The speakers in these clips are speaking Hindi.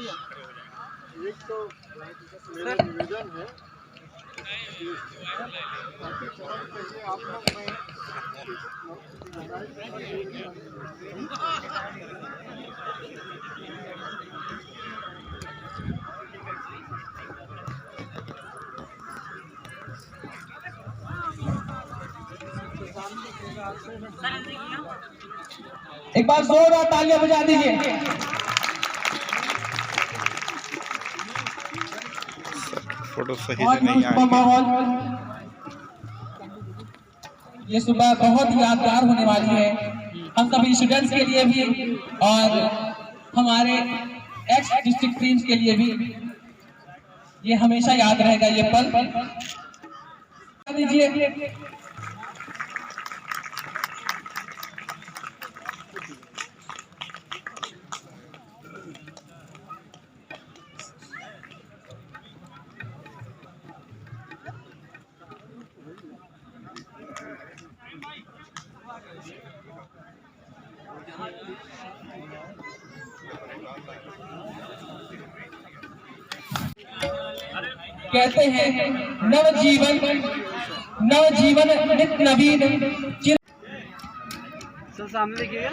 एक तो मेरा निवेदन है कि पार्टी चरण के लिए आप लोग में एक बार जोरदार तालियां बजा दीजिए। फोटो सही से नहीं आ माहौल ये सुबह बहुत यादगार होने वाली है हम सभी स्टूडेंट्स के लिए भी और हमारे एक्स डिस्ट्रिक्ट टीम्स के लिए भी। ये हमेशा याद रहेगा ये पल। दीजिए कहते हैं नवजीवन नित नवीन। सब सामने देखिएगा।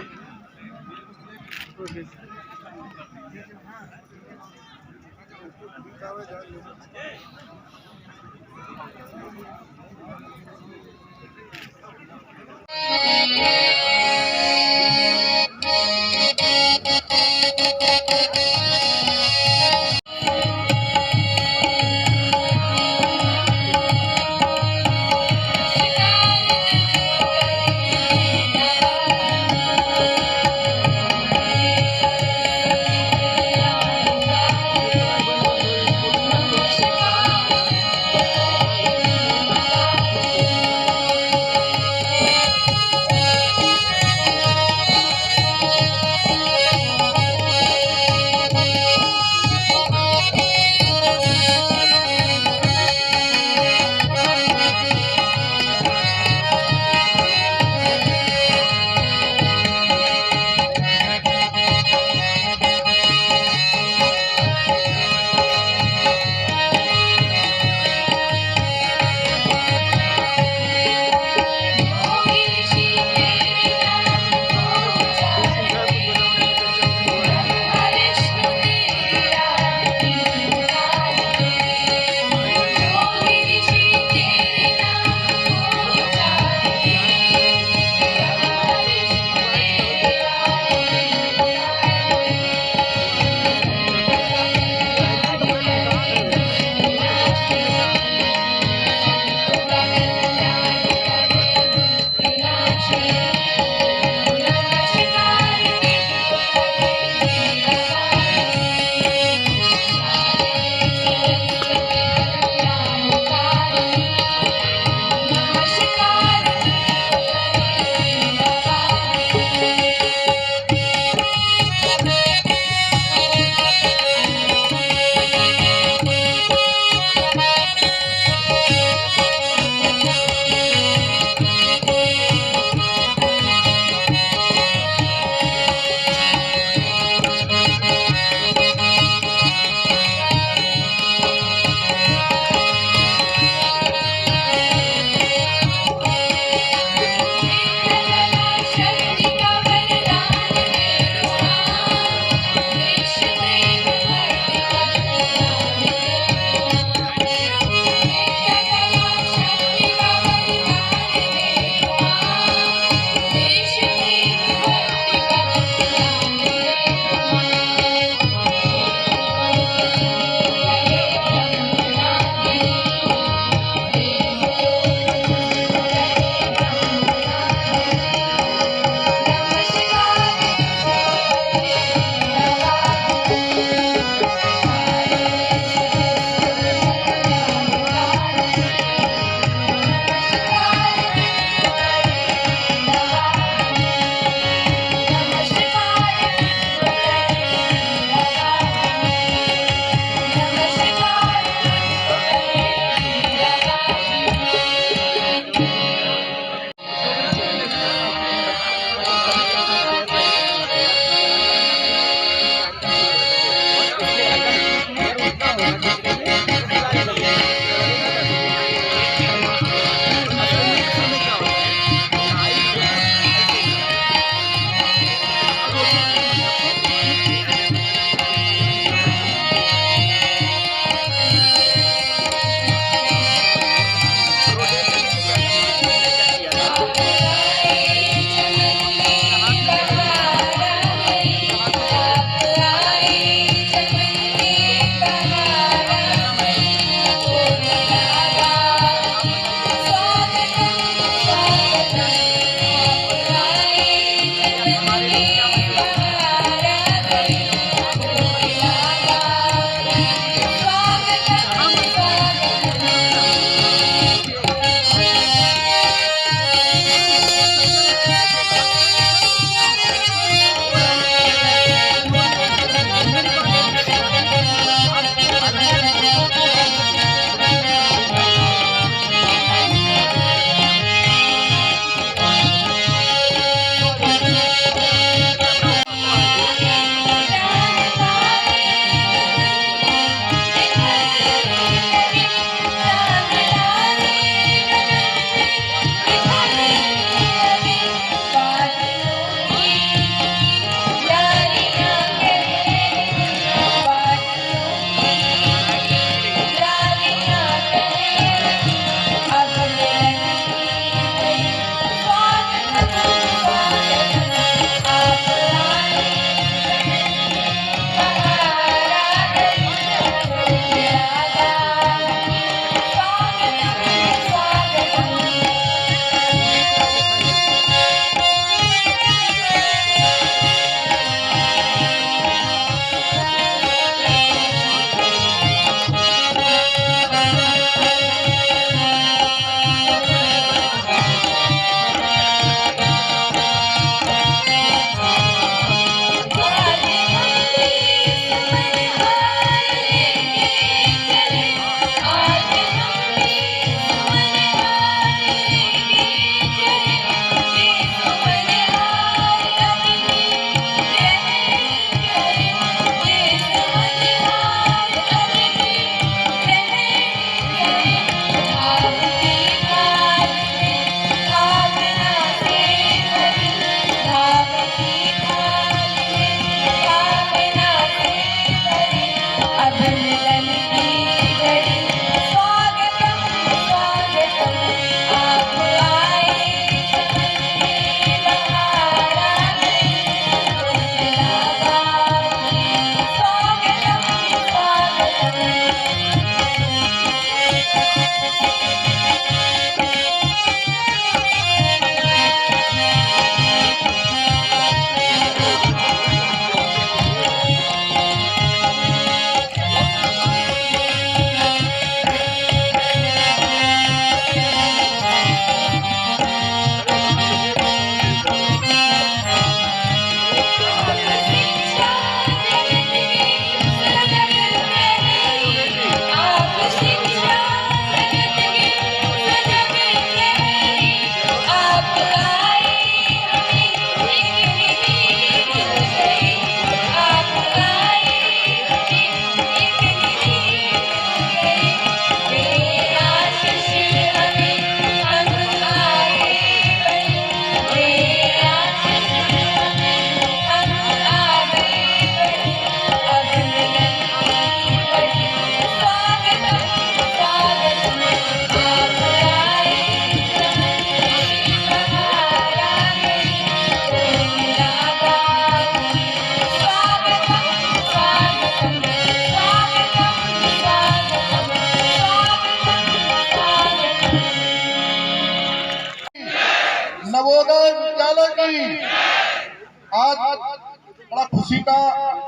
बड़ा खुशी का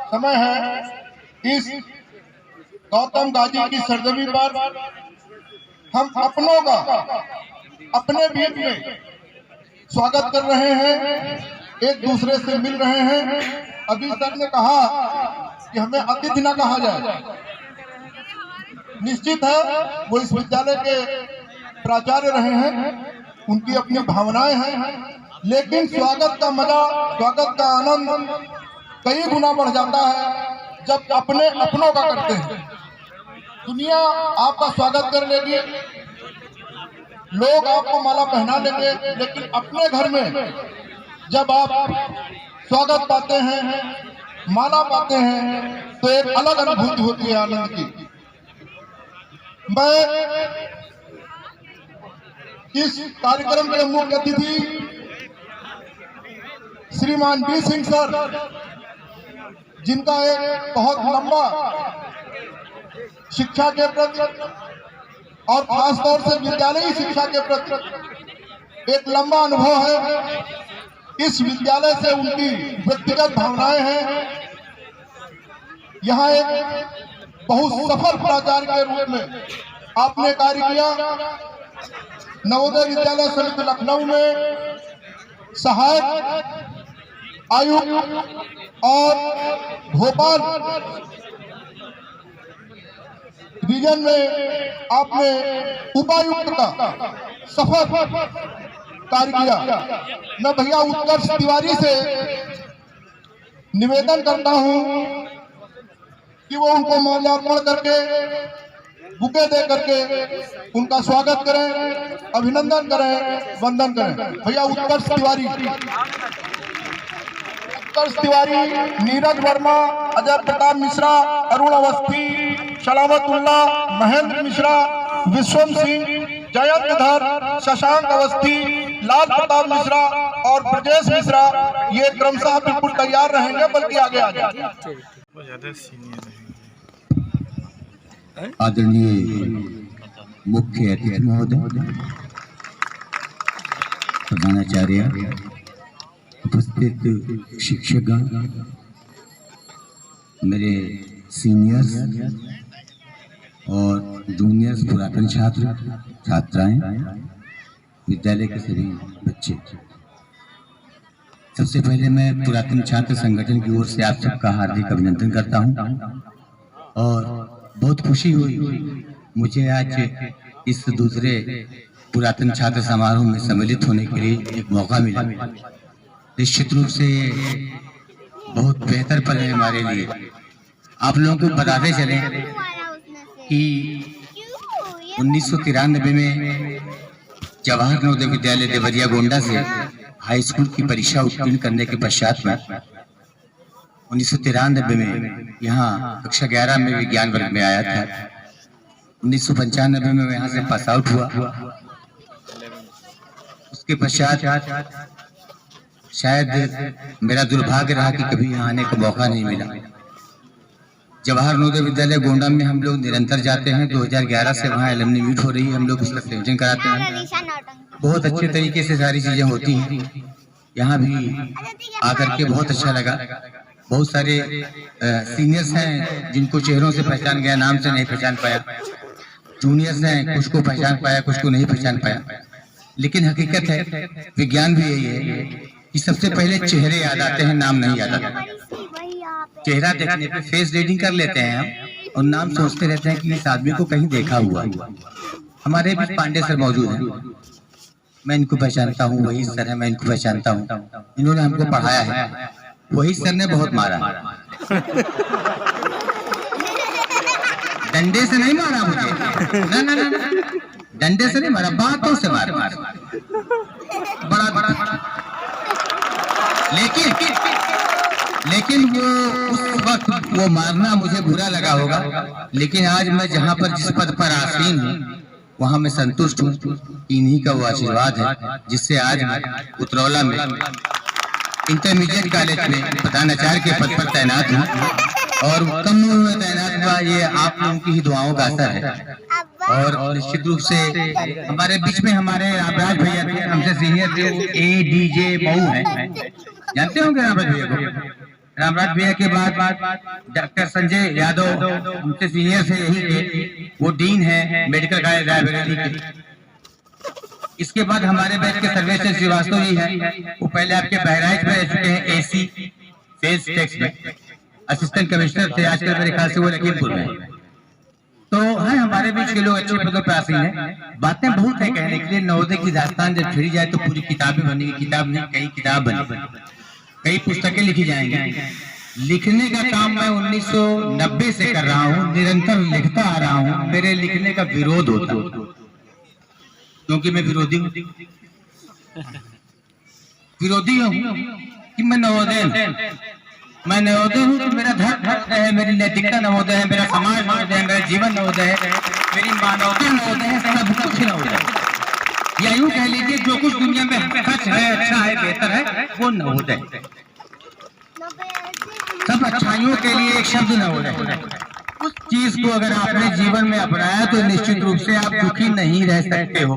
समय है। इस गौतम गाजी की सरजमी पर हम अपनों का अपने बीच में स्वागत कर रहे हैं, एक दूसरे से मिल रहे हैं। अभी सर ने कहा कि हमें अतिथि न कहा जाए। निश्चित है वो इस विद्यालय के प्राचार्य रहे हैं, उनकी अपनी भावनाएं हैं, लेकिन स्वागत का मजा, स्वागत का आनंद कई गुना बढ़ जाता है जब अपने अपनों का करते हैं। दुनिया आपका स्वागत कर लेगी, लोग आपको माला पहना लेंगे, लेकिन अपने घर में जब आप स्वागत पाते हैं, माला पाते हैं, तो एक अलग अनुभूति होती है आनंद की। मैं इस कार्यक्रम के मुख्य अतिथि श्रीमान बी सिंह सर, जिनका एक बहुत लंबा शिक्षा के प्रति और खासतौर से विद्यालयी शिक्षा के प्रति एक लंबा अनुभव है। इस विद्यालय से उनकी व्यक्तिगत भावनाएं हैं। यहाँ एक बहुत सफल प्राचार्य के रूप में आपने कार्य किया। नवोदय विद्यालय समिति लखनऊ में सहायक आयुक्त और भोपाल रीजन में आपने उपायुक्त का सफल कार्य किया। मैं भैया उत्कर्ष तिवारी से निवेदन करता हूं कि वो उनको माल्यार्पण करके, बुके दे करके उनका स्वागत करें, अभिनंदन करें, वंदन करें। भैया उत्कर्ष तिवारी, नीरज वर्मा, अजय प्रताप मिश्रा, अरुण अवस्थी, सलामतुल्लाह, महेंद्र मिश्रा, विश्वम सिंह, जयंत धर, शशांक अवस्थी, लाल प्रताप मिश्रा और ब्रजेश मिश्रा, ये क्रमशः बिल्कुल तैयार रहेंगे, बल्कि आगे आ जाए। आदरणीय मुख्य अतिथि महोदय, प्रधानाचार्य, उपस्थित शिक्षकगण, मेरे सीनियर्स और जूनियर्स, पुरातन छात्र छात्राएं, विद्यालय के सभी बच्चे, सबसे पहले मैं पुरातन छात्र संगठन की ओर से आप सबका हार्दिक अभिनंदन करता हूं और बहुत खुशी हुई मुझे आज इस दूसरे पुरातन छात्र समारोह में सम्मिलित होने के लिए एक मौका मिला। निश्चित रूप से बहुत बेहतर पल है हमारे लिए। आप लोगों को बताते चले कि 1993 में जवाहर नवोदय विद्यालय देवरिया गोंडा से हाई स्कूल की परीक्षा उत्तीर्ण करने के पश्चात में 1993 में यहाँ कक्षा 11 में विज्ञान वर्ग में आया था। 1995 में यहाँ से पास आउट हुआ। उसके पश्चात शायद मेरा दुर्भाग्य रहा कि कभी यहाँ आने का मौका नहीं मिला। जवाहर नवोदय विद्यालय गोंडा में हम लोग निरंतर जाते हैं। 2011 से वहाँ एलुमनी मीट हो रही है, हम लोग उसका संयोजन कराते हैं। बहुत अच्छे तरीके से सारी चीजें होती हैं। यहाँ भी आकर के बहुत अच्छा लगा। बहुत सारे सीनियर्स हैं जिनको चेहरों से पहचान गया, नाम से नहीं पहचान पाया। जूनियर्स हैं, कुछ को पहचान पाया, कुछ को नहीं पहचान पाया। लेकिन हकीकत है, विज्ञान भी यही है कि सबसे पहले चेहरे याद आते हैं, नाम नहीं याद आता। चेहरा देखने पे फेस रीडिंग कर लेते हैं हम और नाम सोचते रहते हैं कि इस आदमी को कहीं देखा हुआ। हमारे बीच पांडे सर मौजूद हैं, मैं इनको पहचानता हूँ। वही सर है, मैं इनको पहचानता हूँ। इन्होंने हमको पढ़ाया है। वही सर ने बहुत मारा, डंडे से नहीं मारा मुझे, ना ना ना, डंडे से नहीं मारा, बातों से मारा बड़ा बड़ा। लेकिन वो उस वक्त वो मारना मुझे बुरा लगा होगा। लेकिन आज मैं जहाँ पर जिस पद पर आसीन हूँ वहाँ मैं संतुष्ट हूँ। इन्हीं का वो आशीर्वाद है जिससे आज मैं उतरौला में इंटरमीडिएट कॉलेज में प्रधानाचार्य के पद पर तैनात हूँ और कम उम्र में तैनात हुआ। ये आप लोगों की ही दुआओं का असर है। और निश्चित रूप से हमारे बीच में हमारे रामराज भैया थे, हमसे सीनियर थे, ADJ मऊ हैं, जानते होंगे रामराज भैया को। रामराज भैया के बाद डॉक्टर संजय यादव उनसे सीनियर से यही थे, वो डीन है मेडिकल कॉलेज रायबरेली के। इसके बाद हमारे बैच के सर्वेश्वर श्रीवास्तव जी हैं, वो पहले आपके बहराइच में रह चुके हैं, एसी सेल्स टैक्स में असिस्टेंट कमिश्नर थे, आजकल मेरे ख्याल से वो लखीमपुर में। तो है हमारे बीच के लोग अच्छे पदों पर आसीन हैं। बातें बहुत है कहने के लिए, नवोदय की दास्तान जब छिड़ी जाए तो पूरी किताबें बनेगी, किताब नहीं कई किताब बनी, कई पुस्तकें लिखी जाएंगी। लिखने का काम मैं 1990 से कर रहा हूँ, निरंतर लिखता आ रहा हूँ। मेरे लिखने का विरोध होता क्योंकि मैं विरोधी हूँ कि मैं नवोदय हूँ तो मेरा धर्म नवोदय है, मेरी नैतिकता नवोदय है, मेरा समाज नवोदय है, मेरा जीवन नवोदय है, मेरी मानवता नवोदय है, सब कुछ नवोदय है। या यूं कह लीजिए जो कुछ दुनिया में सच है, अच्छा है, बेहतर है, वो नवोदय। सब अच्छाइयों के लिए एक शब्द नवोदय। उस चीज को अगर आपने जीवन में अपनाया तो निश्चित रूप से आप दुखी नहीं रह सकते हो।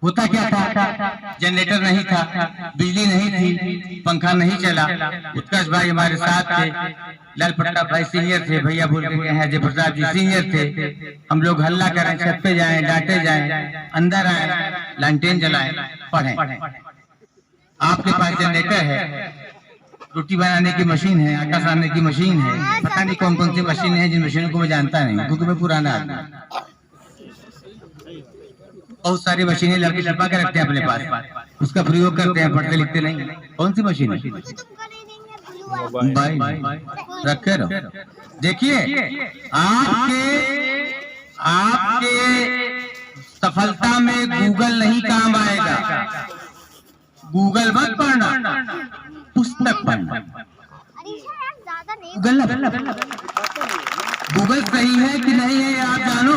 होता क्या था, जनरेटर नहीं था, बिजली नहीं थी, पंखा नहीं चला। उत्कर्ष भाई हमारे साथ थे, लाल पट्टा भाई सीनियर थे, भैया बोल के हैं जय प्रताप जी सीनियर थे। हम लोग हल्ला करें, छत पे जाएं, डांटे जाएं, अंदर आए, लालटेन जलाएं, पढ़ें। आपके पास जनरेटर है, रोटी बनाने की मशीन है, आटा सानने की मशीन है, पता नहीं कौन कौन सी मशीन है, जिन मशीनों को मैं जानता नहीं क्योंकि मैं पुराना आदमी। बहुत सारी मशीनें लड़के छुपा के रखते हैं अपने पास, उसका प्रयोग करते हैं, पढ़ते लिखते नहीं। कौन सी मशीन है? मोबाइल रखे रहो। देखिए आपके सफलता में गूगल नहीं काम आएगा। गूगल मत पढ़ना, पुस्तक पढ़ना। गूगल सही है कि नहीं है आप जानो,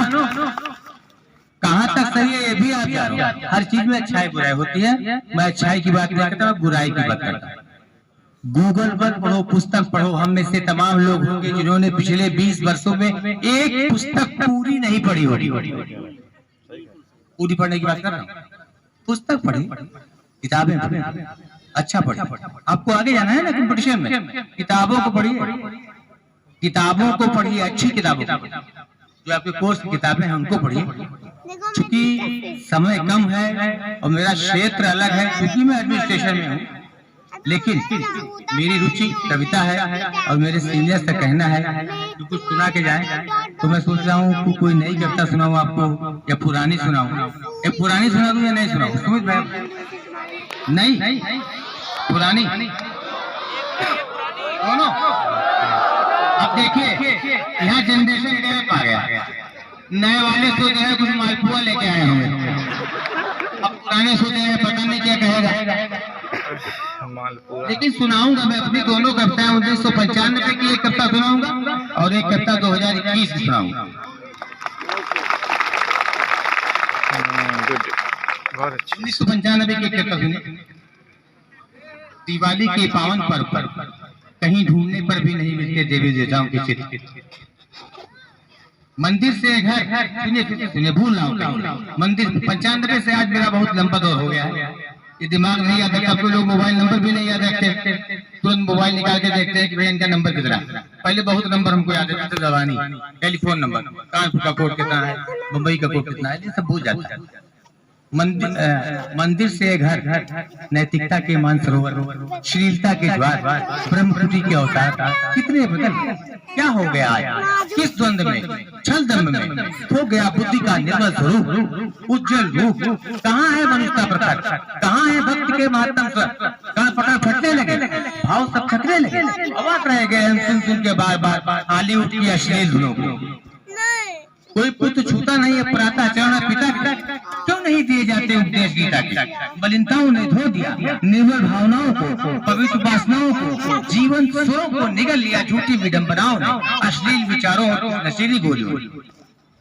कहाँ तक सही है ये भी आप जानो। हर चीज में अच्छाई बुराई होती है, मैं अच्छाई की बात नहीं करता, बुराई की बात करता। गूगल पर पढ़ो, पुस्तक पढ़ो। हम में से तमाम लोग होंगे जिन्होंने पिछले 20 वर्षों में एक पुस्तक पूरी नहीं पढ़ी होगी। पूरी पढ़ने की बात कर रहा हूँ, पुस्तक पढ़ी, किताबें पढ़ी, अच्छा पढ़े। आपको आगे जाना है ना कंपटीशन में, किताबों को पढ़िए, किताबों को पढ़िए, अच्छी किताबों को, जो आपके कोर्स की किताबें हैं उनको पढ़िए। क्योंकि समय कम है और मेरा क्षेत्र अलग है, क्योंकि मैं एडमिनिस्ट्रेशन में हूँ, लेकिन मेरी रुचि कविता है और मेरे सीनियर से कहना है कि कुछ सुना के जाए। तो मैं सोच रहा हूँ कि कोई नई कविता सुनाऊँ आपको या पुरानी सुनाऊँ। एक पुरानी सुना दूँ या नहीं सुनाऊँ? सुमित भाई नहीं, पुरानी दोनों। अब देखिए यहाँ जनरेशन गैप आ गया, नए वाले सोच रहे कुछ मालपुआ लेके आए होंगे, अब पुराने सोच रहे पता नहीं क्या कहेगा। लेकिन सुनाऊंगा मैं अपनी दोनों कविताएं। 1995 की एक कविता सुनाऊंगा और एक कविता 2021 की सुनाऊंगा। 1995 की कविता सुनिए। दिवाली के पावन पर्व पर कहीं ढूंढने पर भी नहीं मिलते देवी देवताओं के चित्र। मंदिर से घर, सुनिए भूल रहा हूँ, मंदिर 95 से आज मेरा बहुत लंबा दौर हो गया है, ये दिमाग नहीं याद रखता। आपको लोग मोबाइल नंबर भी नहीं याद रखते, तुरंत मोबाइल निकाल के देखते हैं कि भाई इनका नंबर कितना है। पहले बहुत नंबर हमको याद रहता था, जवानी, टेलीफोन नंबर, कानपुर का कोड कितना है, मुंबई का कोड कितना है, ये सब भूल जाता है। मंदिर से घर, नैतिकता के मानसरोवर, श्रीलता के ज्वार, ब्रह्मपुरी के अवतार, कितने बदल क्या हो गया आज, किस द्वंद में, छल दम्भ में खो गया बुद्धि का निर्मल स्वरूप, उज्जवल रूप। कहाँ है मनुष्यता प्रकट, कहाँ है भक्त के महात्म स्वर, कहाँ पटा फटने लगे, भाव सब थकने लगे, अवाक रह गए हम सुन के बार बार हॉलीवुड की अश्लील धुनों को। कोई पुत्र छूता नहीं है प्रातः चरण पिता, क्यों नहीं दिए जाते उपदेश गीता के। मलिनताओं ने धो दिया निर्मल भावनाओं को, पवित्र वासनाओं को, जीवन स्वरों को निगल लिया झूठी विडंबनाओं ने, अश्लील विचारों और नशीली गोलियों।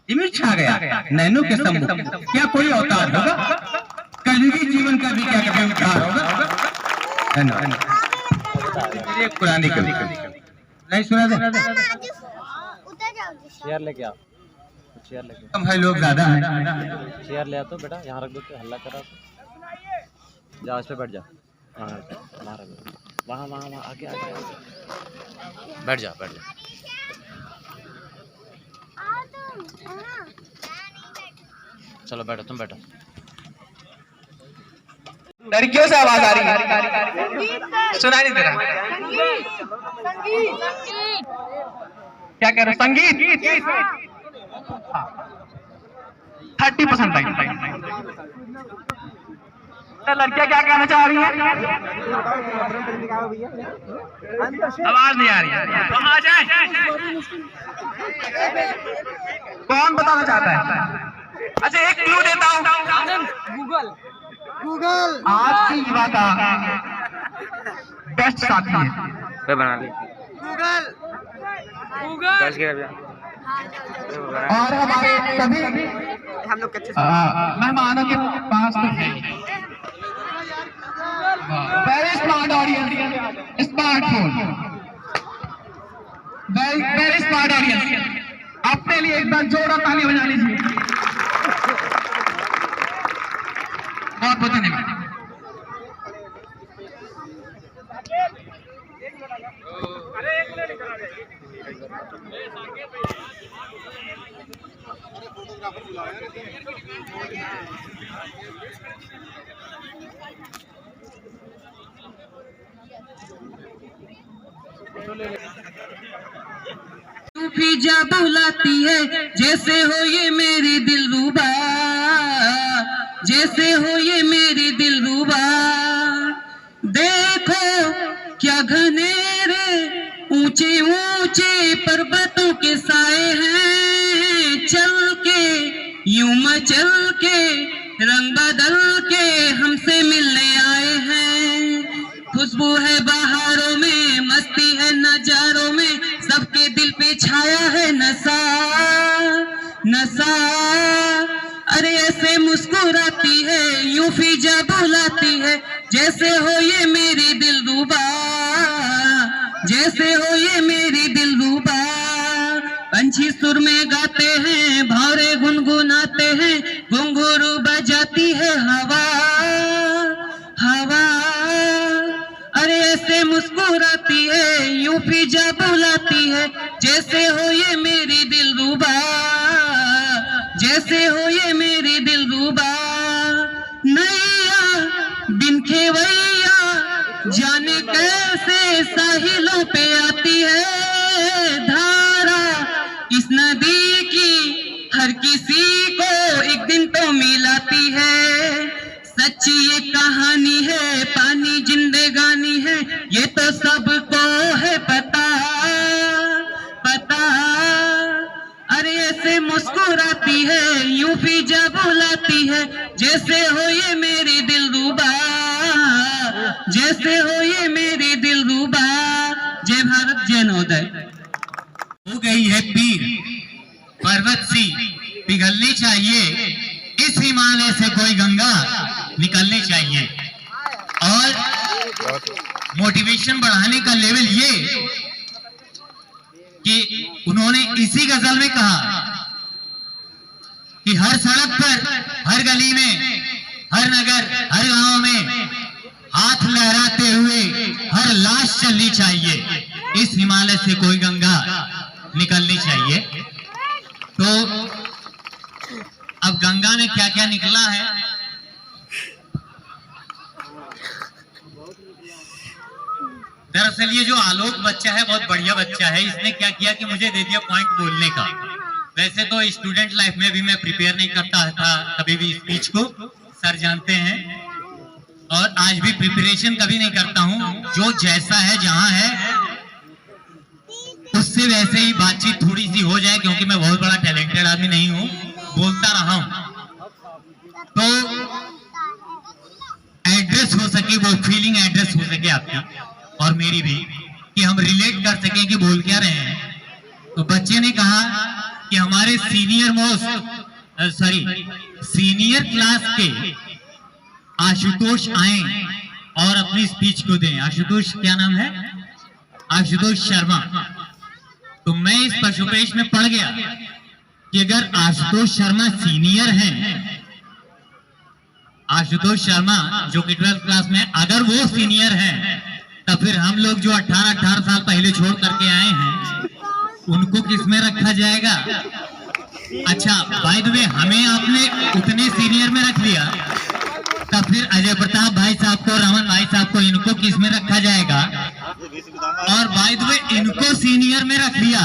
इमिर छा गया नैनों के सम्मुख, क्या कोई अवतार होगा, कलयुगी जीवन का भी क्या कभी उद्धार होगा। एक पुरानी कवि नहीं सुना दे, चेयर लेके आओ, चेयर लेके कम है लोग ज्यादा है। चेयर ले आ तो बेटा, यहाँ रख दो, हल्ला करा, जा इस पे बैठ जा, हाँ रख दो। वहाँ वहाँ वहाँ आगे आगे बैठ जा बैठ जा। चलो बैठो तुम बैठो। लड़कियों से आवाज आ रही है, सुनाई नहीं दे रहा। क्या कह रहे हो? संगीत 30% भाई। लड़कियां क्या कहना चाह रही हैं? आवाज नहीं आ रही है, तो आ जाए। कौन बताना चाहता है? अच्छा एक क्लू देता हूँ। गूगल आज की युवा का बेस्ट साथी है। बना ली गूगल और हमारे सभी हम लोग मेहमानों के पास तो है very smart audience, smartphone, very smart audience. अपने लिए एक बार जोरदार ताली बजा लीजिए। बहुत बहुत धन्यवाद। फिजा बुलाती है जैसे हो ये मेरी दिलरुबा, जैसे हो ये मेरी दिलरुबा। देखो क्या घनेरे ऊंचे ऊंचे पर्वतों के साए हैं, चल के यूं मचल के रंग बदल के हमसे मिलने आए हैं। खुशबू है बहारों में, मस्ती है नजारों में, सबके दिल पे छाया है नशा नशा। अरे ऐसे मुस्कुराती है यूं फिजा बुलाती है, जैसे हो ये मेरी दिलरुबा, जैसे हो ये मेरी दिलरुबा। पंछी सुर में गाते हैं, भौरे गुनगुनाते हैं, घुंघरू बजाती है हवा हवा। अरे ऐसे मुस्कुराती है यूं फिजा बुलाती है, जैसे हो ये मेरी दिलरुबा, जैसे हो ये मेरी दिलरुबा। नैया बिन खेवैया जाने कैसे साहिलों पे आती है, धारा इस नदी की हर किसी को एक दिन तो मिलाती है। सच्ची ये कहानी है, पानी जिंदगानी है, ये तो सबको है पता पता। अरे ऐसे मुस्कुराती है यूं फिजा बुलाती है, जैसे हो ये मेरी दिलरुबा, जैसे हो ये मेरी दिलरुबा। जय भारत जय नवोदय। हो गई है पीर पर्वत सी पिघलनी चाहिए, इस हिमालय से कोई गंगा निकलनी चाहिए। और मोटिवेशन बढ़ाने का लेवल ये कि उन्होंने इसी गजल में कहा कि हर सड़क पर, हर गली में, हर नगर, हर गांव में हाथ लहराते हुए हर लाश चलनी चाहिए, इस हिमालय से कोई गंगा निकलनी चाहिए। तो अब गंगा में क्या क्या निकला है, दरअसल ये जो आलोक बच्चा है बहुत बढ़िया बच्चा है। इसने क्या किया कि मुझे दे दिया पॉइंट बोलने का। वैसे तो स्टूडेंट लाइफ में भी मैं प्रिपेयर नहीं करता था कभी भी स्पीच को, सर जानते हैं, और आज भी प्रिपरेशन कभी नहीं करता हूं। जो जैसा है जहां है उससे वैसे ही बातचीत थोड़ी सी हो जाए, क्योंकि मैं बहुत बड़ा टैलेंटेड आदमी नहीं हूं, बोलता रहा हूं तो एड्रेस हो सके, वो फीलिंग एड्रेस हो सके आपकी और मेरी भी, कि हम रिलेट कर सकें कि बोल क्या रहे हैं। तो बच्चे ने कहा कि हमारे सीनियर क्लास के आशुतोष आए और अपनी स्पीच को दें। आशुतोष क्या नाम है? आशुतोष शर्मा। तो मैं इस पशुपेश में पढ़ गया कि अगर आशुतोष शर्मा सीनियर हैं, आशुतोष शर्मा जो कि 12th क्लास में, अगर वो सीनियर हैं तो फिर हम लोग जो 18 साल पहले छोड़ करके आए हैं उनको किस में रखा जाएगा? अच्छा, बाय द वे हमें आपने उतने सीनियर में रख लिया, तो फिर अजय प्रताप भाई साहब को, रमन भाई साहब को, इनको किस में रखा जाएगा? और बाय द वे इनको सीनियर में रख लिया,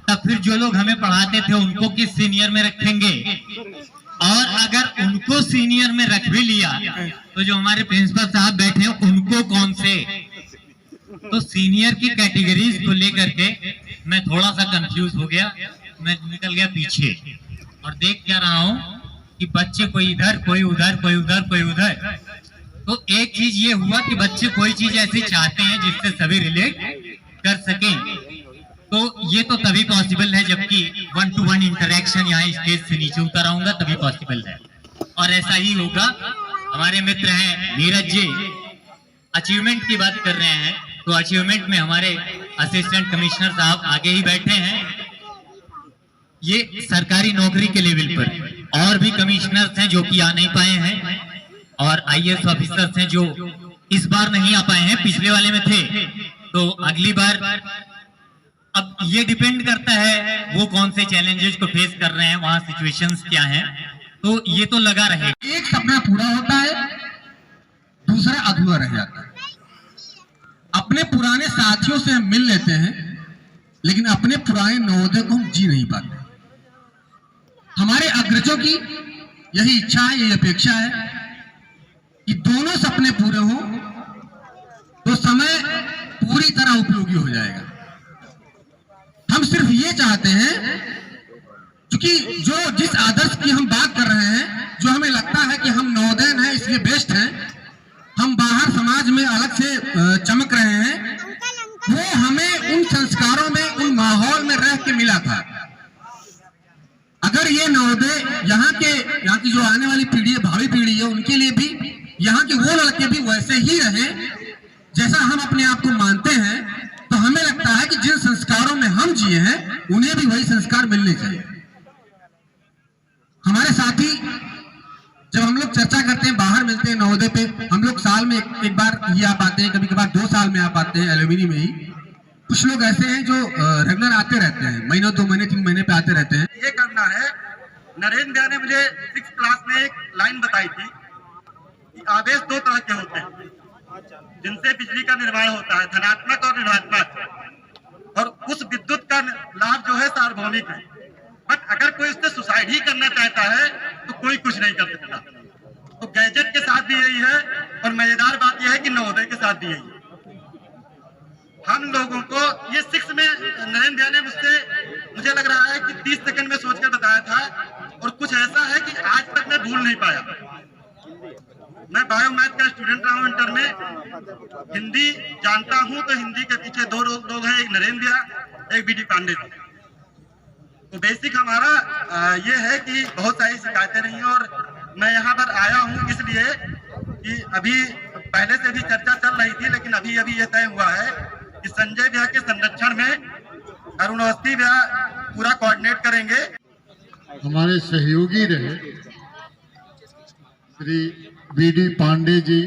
तब फिर जो लोग हमें पढ़ाते थे उनको किस सीनियर में रखेंगे? और अगर उनको सीनियर में रख भी लिया तो जो हमारे प्रिंसिपल साहब बैठे हैं उनको कौन से? तो सीनियर की कैटेगरीज को लेकर के मैं थोड़ा सा कंफ्यूज हो गया, मैं निकल गया पीछे और देख क्या रहा हूँ कि बच्चे कोई इधर, कोई उधर, कोई उधर, कोई उधर। तो एक चीज ये हुआ कि बच्चे कोई चीज ऐसी चाहते हैं जिससे सभी रिलेट कर सकें। तो ये तो तभी पॉसिबल है जबकि 1-to-1 इंटरेक्शन यहाँ स्टेज से नीचे उतर आऊंगा तभी पॉसिबल है, और ऐसा ही होगा। हमारे मित्र हैं नीरज जी, अचीवमेंट की बात कर रहे हैं, तो अचीवमेंट में हमारे असिस्टेंट कमिश्नर साहब आगे ही बैठे हैं। ये सरकारी नौकरी के लेवल पर और भी कमिश्नर्स हैं जो कि आ नहीं पाए हैं, और IAS ऑफिसर्स हैं जो इस बार नहीं आ पाए हैं, पिछले वाले में थे, तो अगली बार। अब ये डिपेंड करता है वो कौन से चैलेंजेस को फेस कर रहे हैं, वहां सिचुएशंस क्या हैं, तो ये तो लगा रहेगा। एक सपना पूरा होता है, दूसरा अधूरा रह जाता है। अपने पुराने साथियों से हम मिल लेते हैं, लेकिन अपने पुराने नवोदय को हम जी नहीं पाते। हमारे अग्रजों की यही इच्छा है, यही अपेक्षा है कि दोनों सपने पूरे हों तो समय पूरी तरह उपयोगी हो जाएगा। हम सिर्फ ये चाहते हैं, क्योंकि जो जिस आदर्श की हम बात कर रहे हैं, जो हमें लगता है कि हम नवोदयन हैं इसलिए बेस्ट हैं, हम बाहर समाज में अलग से चमक रहे हैं, वो हमें उन संस्कारों में, उन माहौल में रह के मिला था। अगर ये नवोदय यहाँ की जो आने वाली पीढ़ी है, भावी पीढ़ी है, उनके लिए भी यहाँ के वो लड़के भी वैसे ही रहे जैसा हम अपने आप को मानते हैं, तो हमें लगता है कि जिन संस्कारों में हम जिए हैं उन्हें भी वही संस्कार मिलने चाहिए। हमारे साथी जब हम लोग चर्चा करते हैं, बाहर मिलते हैं नवोदय पे, हम लोग साल में एक बार ही आ पाते हैं, कभी कभार 2 साल में आ पाते हैं एलुमिनी में ही। कुछ लोग ऐसे हैं जो रेगुलर आते रहते हैं, महीनों 2 महीने 3 महीने पे आते रहते हैं। ये करना है। नरेंद्र भैया ने मुझे 6th क्लास में एक लाइन बताई थी कि आवेश 2 तरह के होते हैं जिनसे बिजली का निर्माण होता है, धनात्मक और ऋणात्मक, और उस विद्युत का लाभ जो है सार्वभौमिक है। बट अगर कोई उससे सुसाइड ही करना चाहता है तो कोई कुछ नहीं कर सकता। तो गैजेट के साथ भी यही है, और मजेदार बात यह है कि नवोदय के साथ भी यही है। हम लोगों को ये 6 में नरेंद्र भैया ने मुझे लग रहा है कि 30 सेकंड में सोचकर बताया था, और कुछ ऐसा है कि आज तक मैं भूल नहीं पाया। मैं बायोमैथ का स्टूडेंट रहा हूँ इंटर में, हिंदी जानता हूँ, तो हिंदी के पीछे 2 लोग हैं, एक नरेंद्र भैया, एक BD पांडे जी। तो बेसिक हमारा ये है कि बहुत सारी शिकायतें नहीं हैं, और मैं यहाँ पर आया हूँ इसलिए कि अभी पहले से भी चर्चा चल रही थी, लेकिन अभी ये तय हुआ है कि संजय भैया के संरक्षण में अरुण अवस्थी भैया पूरा कोऑर्डिनेट करेंगे। हमारे सहयोगी रहे श्री BD पांडे जी,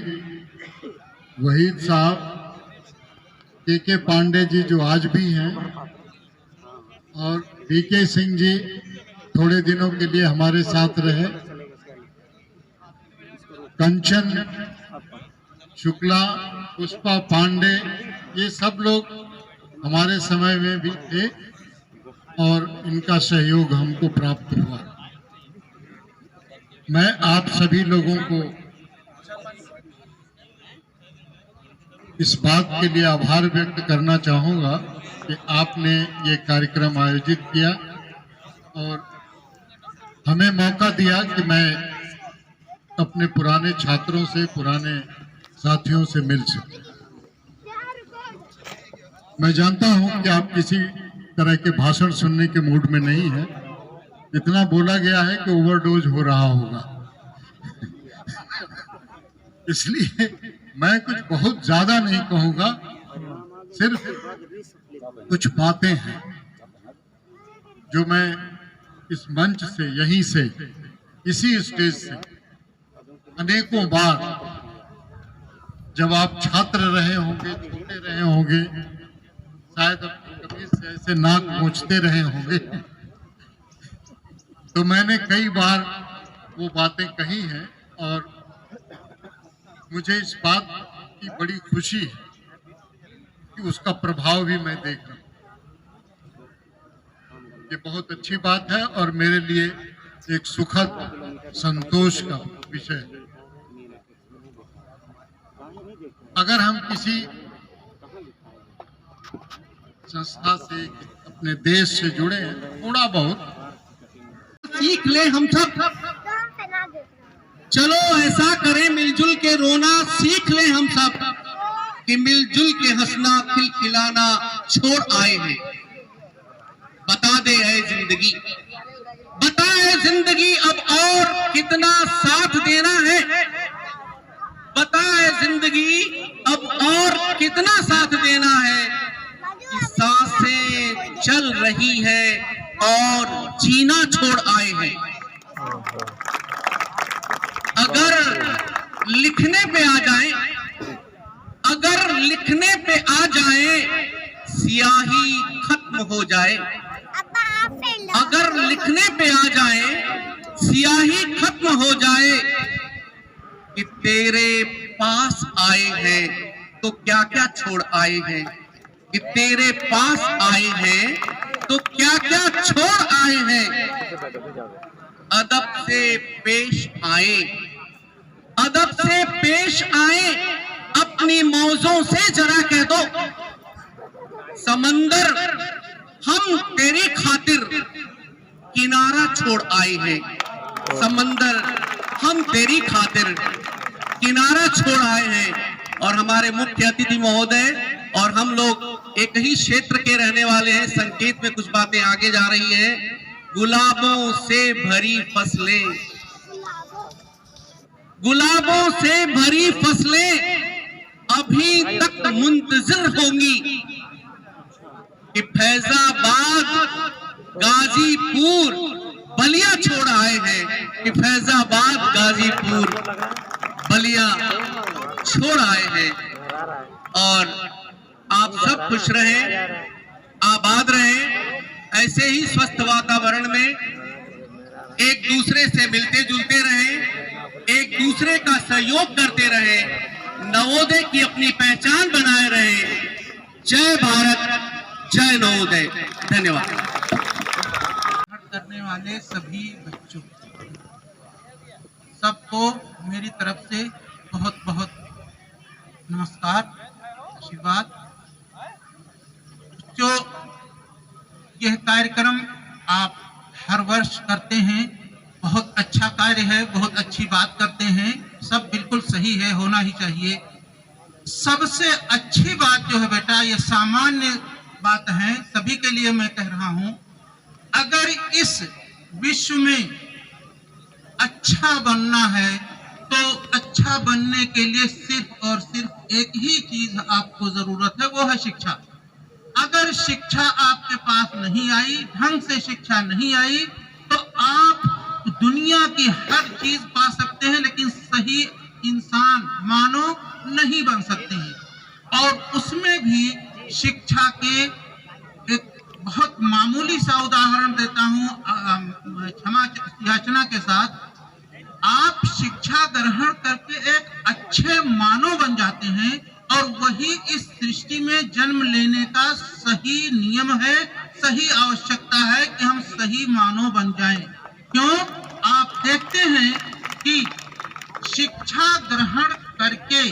वहीद साहब, KK पांडे जी जो आज भी हैं, और BK सिंह जी थोड़े दिनों के लिए हमारे साथ रहे, कंचन शुक्ला, पुष्पा पांडे, ये सब लोग हमारे समय में भी थे और इनका सहयोग हमको प्राप्त हुआ। मैं आप सभी लोगों को इस बात के लिए आभार व्यक्त करना चाहूँगा कि आपने ये कार्यक्रम आयोजित किया और हमें मौका दिया कि मैं अपने पुराने छात्रों से, पुराने साथियों से मिल सकूं। मैं जानता हूं कि आप किसी तरह के भाषण सुनने के मूड में नहीं है। इतना बोला गया है कि ओवरडोज हो रहा होगा इसलिए मैं कुछ बहुत ज्यादा नहीं कहूंगा, सिर्फ कुछ बातें हैं जो मैं इस मंच से, यहीं से, इसी स्टेज से अनेकों बार जब आप छात्र रहे होंगे, छोटे रहे होंगे, शायद अपनी कमीज से ऐसे नाक पोंछते रहे होंगे। तो मैंने कई बार वो बातें कही हैं और मुझे इस बात की बड़ी खुशी है कि उसका प्रभाव भी मैं देख रहा हूँ। ये बहुत अच्छी बात है और मेरे लिए एक सुखद संतोष का विषय है। अगर हम किसी संस्था से, अपने देश से जुड़े हैं, थोड़ा बहुत सीख ले हम सब। चलो ऐसा करें मिलजुल के रोना सीख ले हम सब, कि मिलजुल के हंसना खिलखिलाना छोड़ आए हैं। बता दे है जिंदगी, बता है जिंदगी अब और कितना साथ देना है। बता है जिंदगी अब और कितना साथ देना है। कि सांसें चल रही है और जीना छोड़ आए हैं। अगर लिखने पे आ जाएं, अगर लिखने पे आ जाएं, सियाही खत्म हो जाए। अगर लिखने पे आ जाए, सियाही खत्म हो जाए। कि तेरे पास आए हैं तो क्या क्या छोड़ आए हैं। कि तेरे पास आए हैं तो क्या क्या छोड़ आए हैं। अदब से पेश आए, अदब से पेश आए। अपनी मौजों से जरा कह दो, समंदर हम तेरी खातिर किनारा छोड़ आए हैं। समंदर हम तेरी खातिर किनारा छोड़ आए हैं। और हमारे मुख्य अतिथि महोदय और हम लोग एक ही क्षेत्र के रहने वाले हैं। संकेत में कुछ बातें आगे जा रही हैं। गुलाबों से भरी फसलें, गुलाबों से भरी फसलें अभी तक मुंतजिर होंगी। कि फैजाबाद गाजीपुर बलिया छोड़ आए हैं। कि फैजाबाद गाजीपुर बलिया छोड़ आए हैं। और आप सब खुश रहें, आबाद रहें, ऐसे ही स्वस्थ वातावरण में एक दूसरे से मिलते जुलते रहें, एक दूसरे का सहयोग करते रहें, नवोदय की अपनी पहचान बनाए रहें। जय भारत, जय नवोदय। धन्यवाद। करने वाले सभी बच्चों सबको मेरी तरफ से बहुत बहुत नमस्कार, आशीर्वाद। जो यह कार्यक्रम आप हर वर्ष करते हैं, बहुत अच्छा कार्य है, बहुत अच्छी बात करते हैं, सब बिल्कुल सही है, होना ही चाहिए। सबसे अच्छी बात जो है बेटा, ये सामान्य बात है, सभी के लिए मैं कह रहा हूं, अगर इस विश्व में अच्छा बनना है तो अच्छा बनने के लिए सिर्फ और सिर्फ एक ही चीज आपको जरूरत है, वो है शिक्षा। अगर शिक्षा आपके पास नहीं आई, ढंग से शिक्षा नहीं आई, तो आप दुनिया की हर चीज पा सकते हैं लेकिन सही इंसान मानव नहीं बन सकते हैं। और उसमें भी शिक्षा के एक बहुत मामूली सा उदाहरण देता हूं, क्षमा याचना के साथ। आप शिक्षा ग्रहण करके एक अच्छे मानव बन जाते हैं और वही इस सृष्टि में जन्म लेने का सही नियम है, सही आवश्यकता है कि हम सही मानव बन जाएं। क्यों? आप देखते हैं कि शिक्षा ग्रहण करके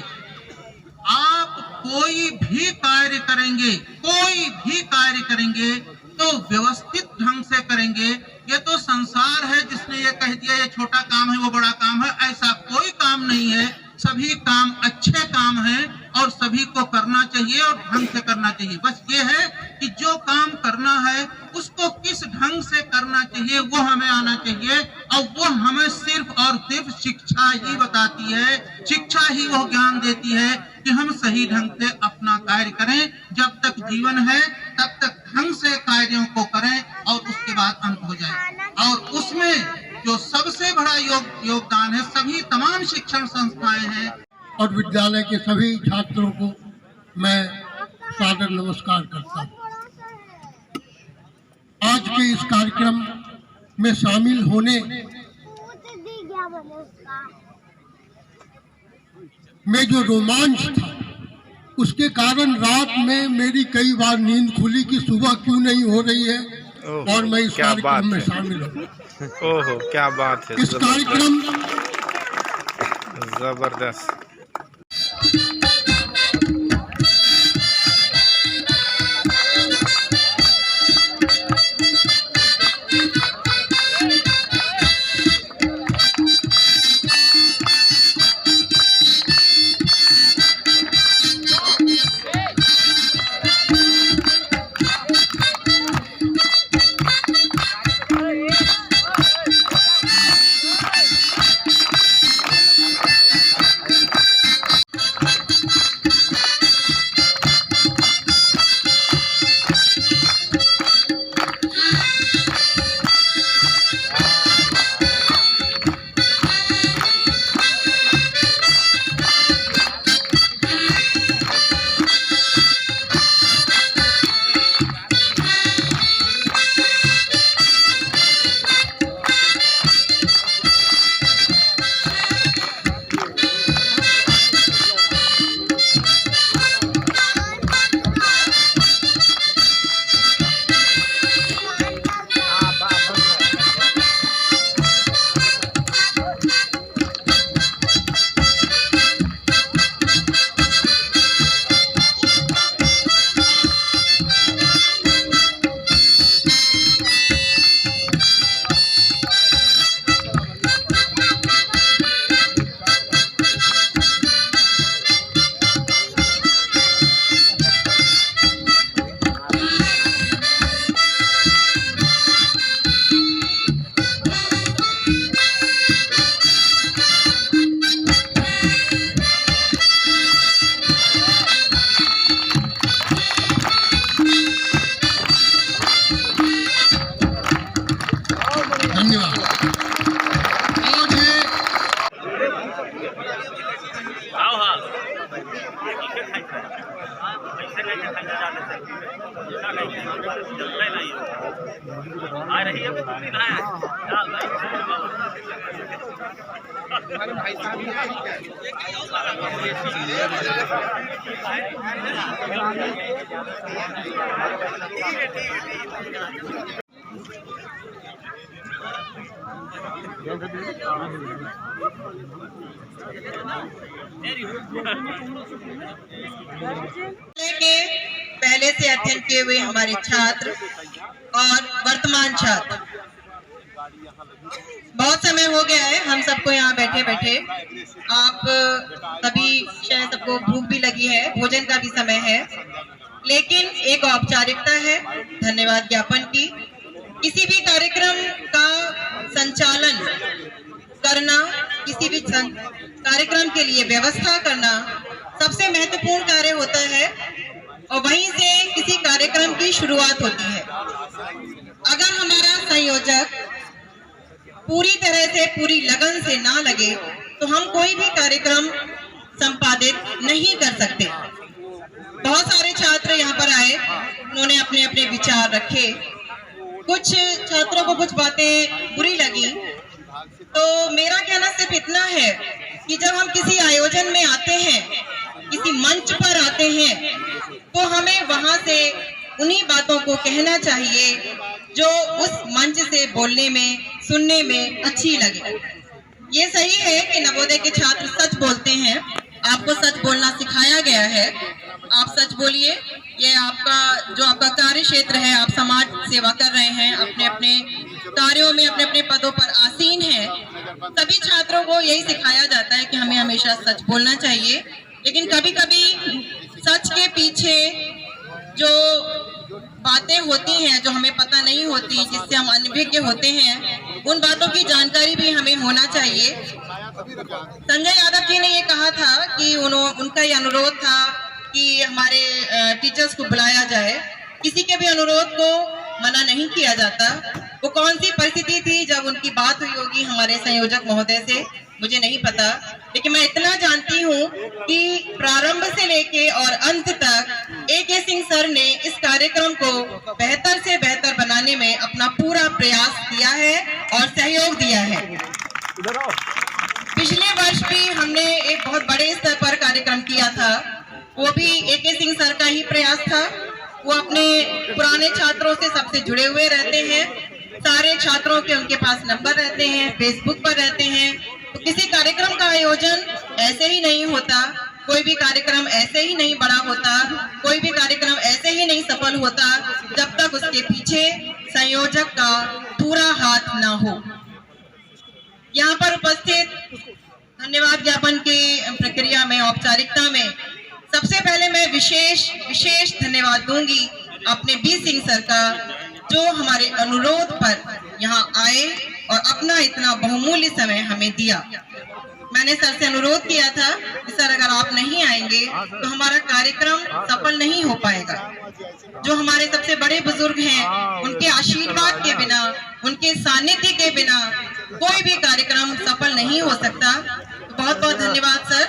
आप कोई भी कार्य करेंगे, कोई भी कार्य करेंगे तो व्यवस्थित ढंग से करेंगे। ये तो संसार है जिसने ये कह दिया ये छोटा काम है, वो बड़ा काम है, ऐसा कोई काम नहीं है। सभी काम अच्छे काम हैं और सभी को करना चाहिए और ढंग से करना चाहिए। बस ये है कि जो काम करना है उसको किस ढंग से करना चाहिए वो हमें आना चाहिए, और वो हमें सिर्फ और सिर्फ शिक्षा ही बताती है। शिक्षा ही वो ज्ञान देती है कि हम सही ढंग से अपना कार्य करें। जब तक जीवन है तब तक ढंग से कार्यों को करें और उसके बाद अंत हो जाए। और उसमें जो सबसे बड़ा योगदान है, सभी तमाम शिक्षण संस्थाएं हैं और विद्यालय के सभी छात्रों को मैं सादर नमस्कार करता हूँ। आज के इस कार्यक्रम में शामिल होने में जो रोमांच था, उसके कारण रात में मेरी कई बार नींद खुली कि सुबह क्यों नहीं हो रही है और मैं इस कार्यक्रम में शामिल हूँ। ओहो, क्या बात है, इस कार्यक्रम जबरदस्त। पहले से अध्ययन किए हुए हमारे छात्र और वर्तमान छात्र, बहुत समय हो गया है हम सबको यहाँ बैठे बैठे। आप सभी शायद सबको भूख भी लगी है, भोजन का भी समय है, लेकिन एक औपचारिकता है धन्यवाद ज्ञापन की। किसी भी कार्यक्रम का संचालन करना, किसी भी कार्यक्रम के लिए व्यवस्था करना सबसे महत्वपूर्ण कार्य होता है और वहीं से किसी कार्यक्रम की शुरुआत होती है। अगर हमारा संयोजक पूरी तरह से, पूरी लगन से ना लगे तो हम कोई भी कार्यक्रम संपादित नहीं कर सकते। बहुत सारे छात्र यहाँ पर आए, उन्होंने अपने अपने विचार रखे। कुछ छात्रों को कुछ बातें बुरी लगी, तो मेरा कहना सिर्फ इतना है कि जब हम किसी आयोजन में आते हैं, किसी मंच पर आते हैं, तो हमें वहां से उन्हीं बातों को कहना चाहिए जो उस मंच से बोलने में, सुनने में अच्छी लगे। ये सही है कि नवोदय के छात्र सच बोलते हैं, आपको सच बोलना सिखाया गया है, आप सच बोलिए। ये आपका जो आपका कार्य क्षेत्र है, आप समाज सेवा कर रहे हैं, अपने अपने कार्यों में अपने अपने पदों पर आसीन हैं। सभी छात्रों को यही सिखाया जाता है कि हमें हमेशा सच बोलना चाहिए, लेकिन कभी कभी सच के पीछे जो बातें होती हैं जो हमें पता नहीं होती, जिससे हम अनभिज्ञ होते हैं, उन बातों की जानकारी भी हमें होना चाहिए। संजय यादव जी ने ये कहा था कि उनका ये अनुरोध था कि हमारे टीचर्स को बुलाया जाए। किसी के भी अनुरोध को मना नहीं किया जाता। वो कौन सी परिस्थिति थी जब उनकी बात हुई होगी हमारे संयोजक महोदय से, मुझे नहीं पता, लेकिन मैं इतना जानती हूँ कि प्रारंभ से लेके और अंत तक AK सिंह सर ने इस कार्यक्रम को बेहतर से बेहतर बनाने में अपना पूरा प्रयास किया है और सहयोग दिया है। पिछले वर्ष भी हमने एक बहुत बड़े स्तर पर कार्यक्रम किया था, वो भी AK सिंह सर का ही प्रयास था। वो अपने पुराने छात्रों से सबसे जुड़े हुए रहते हैं, सारे छात्रों के उनके पास नंबर रहते हैं, फेसबुक पर रहते हैं। तो किसी कार्यक्रम का आयोजन ऐसे ही नहीं होता, कोई भी कार्यक्रम ऐसे ही नहीं बड़ा होता, कोई भी कार्यक्रम ऐसे ही नहीं सफल होता जब तक उसके पीछे संयोजक का पूरा हाथ ना हो। यहाँ पर उपस्थित धन्यवाद ज्ञापन की प्रक्रिया में, औपचारिकता में सबसे पहले मैं विशेष धन्यवाद दूंगी अपने B सिंह सर का, जो हमारे अनुरोध पर यहाँ आए और अपना इतना बहुमूल्य समय हमें दिया। मैंने सर से अनुरोध किया था कि सर अगर आप नहीं आएंगे तो हमारा कार्यक्रम सफल नहीं हो पाएगा। जो हमारे सबसे बड़े बुजुर्ग हैं, उनके आशीर्वाद के बिना, उनके सानिध्य के बिना कोई भी कार्यक्रम सफल नहीं हो सकता। तो बहुत बहुत धन्यवाद सर।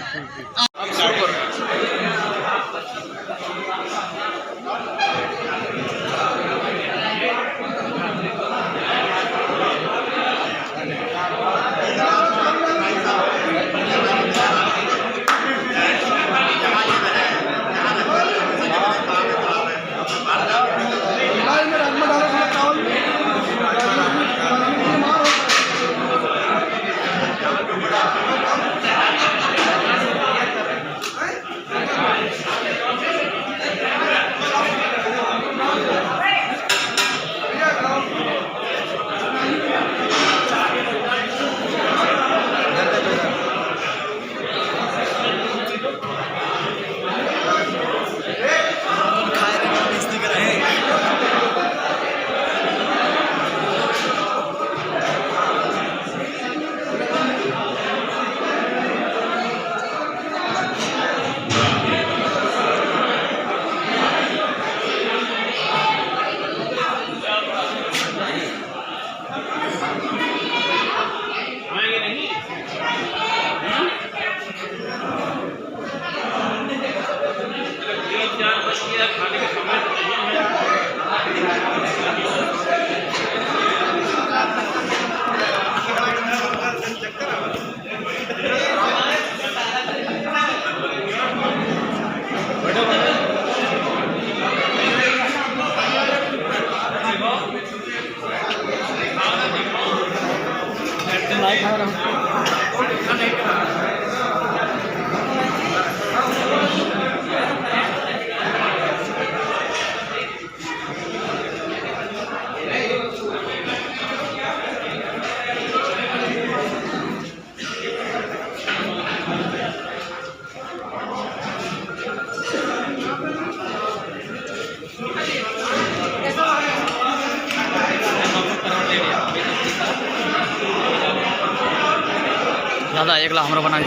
ज़्यादा एक लाख हमारा बना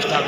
स्टार्ट